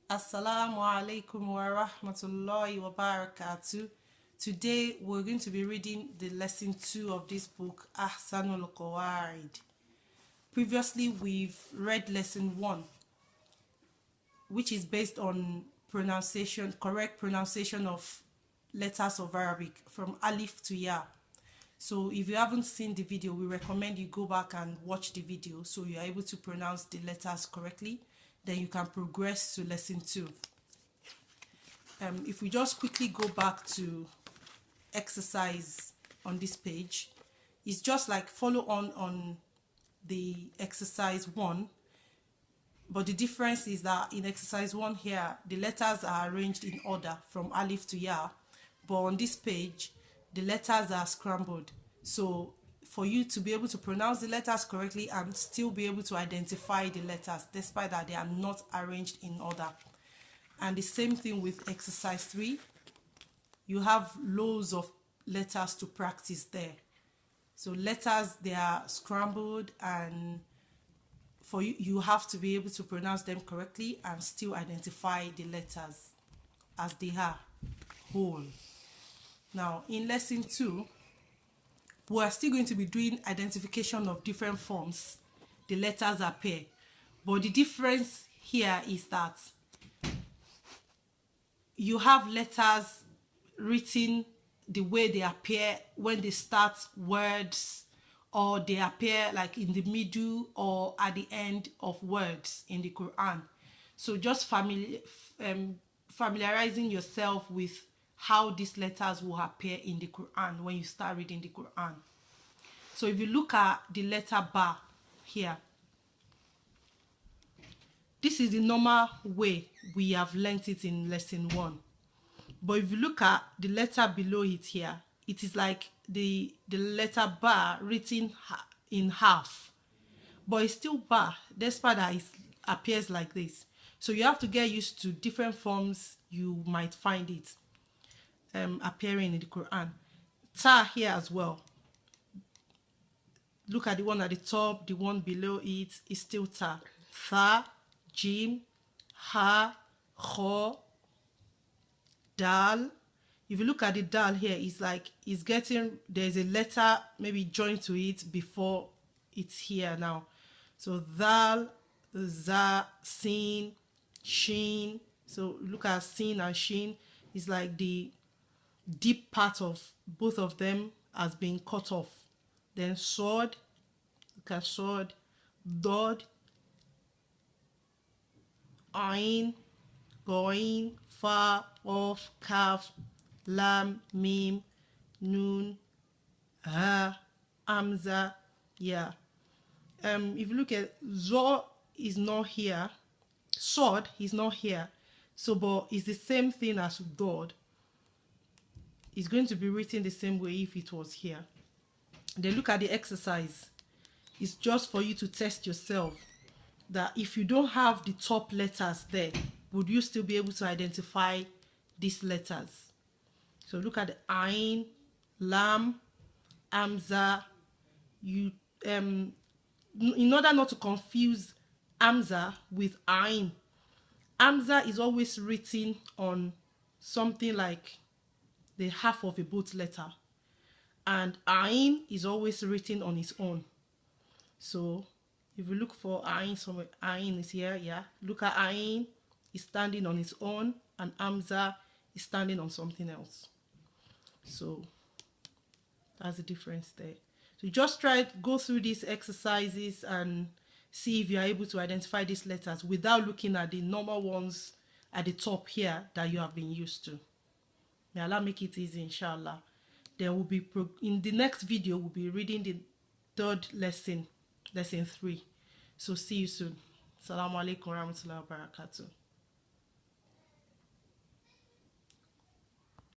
Assalamu alaikum wa rahmatullahi wa barakatuh. Today we're going to be reading the lesson 2 of this book, Ahsan al-Qawaid. Previously we've read lesson 1, which is based on correct pronunciation of letters of Arabic from alif to ya. So if you haven't seen the video, we recommend you go back and watch the video so you're able to pronounce the letters correctly. Then you can progress to lesson 2. If we just quickly go back to exercise on this page, it's just like follow on the exercise 1, but the difference is that in exercise 1 here, the letters are arranged in order from alif to ya, but on this page, the letters are scrambled. So for you to be able to pronounce the letters correctly and still be able to identify the letters despite that they are not arranged in order. And the same thing with exercise 3. You have loads of letters to practice there. So letters, they are scrambled, and for you have to be able to pronounce them correctly and still identify the letters as they are whole. Now in lesson 2, we are still going to be doing identification of different forms the letters appear, but the difference here is that you have letters written the way they appear when they start words, or they appear like in the middle or at the end of words in the Quran. So just familiarizing yourself with how these letters will appear in the Quran when you start reading the Quran. So if you look at the letter ba here, this is the normal way we have learnt it in lesson 1. But if you look at the letter below it here, it is like the letter ba written in half, but it's still ba, despite that it appears like this. So you have to get used to different forms you might find it appearing in the Quran. Ta here as well. Look at the one at the top, the one below it is still ta. Tha, jim, ha, kho, dal. If you look at the dal here, it's like there's a letter maybe joined to it before it's here now. So dal, za, sin, shin. So look at sin and shin. It's like the deep part of both of them has been cut off. Then sword, look at sword, dod, ain, goin, fa, of, kaf, lam, mim, nun, ha, amza, yeah. If you look at zo is not here, sword is not here, so but it's the same thing as dod. It's going to be written the same way if it was here. Then look at the exercise. It's just for you to test yourself that if you don't have the top letters there, would you still be able to identify these letters? So look at the ain, lam, amza. You in order not to confuse amza with ain, amza is always written on something like the half of a both letter, and ain is always written on its own. So if you look for ain somewhere, ain is here, yeah. Look at ain is standing on its own, and amza is standing on something else. So that's the difference there. So just try to go through these exercises and see if you are able to identify these letters without looking at the normal ones at the top here that you have been used to. May Allah make it easy, inshallah. Then we'll be in the next video we'll be reading the 3rd lesson 3. So see you soon. Assalamu alaikum warahmatullahi wabarakatuh.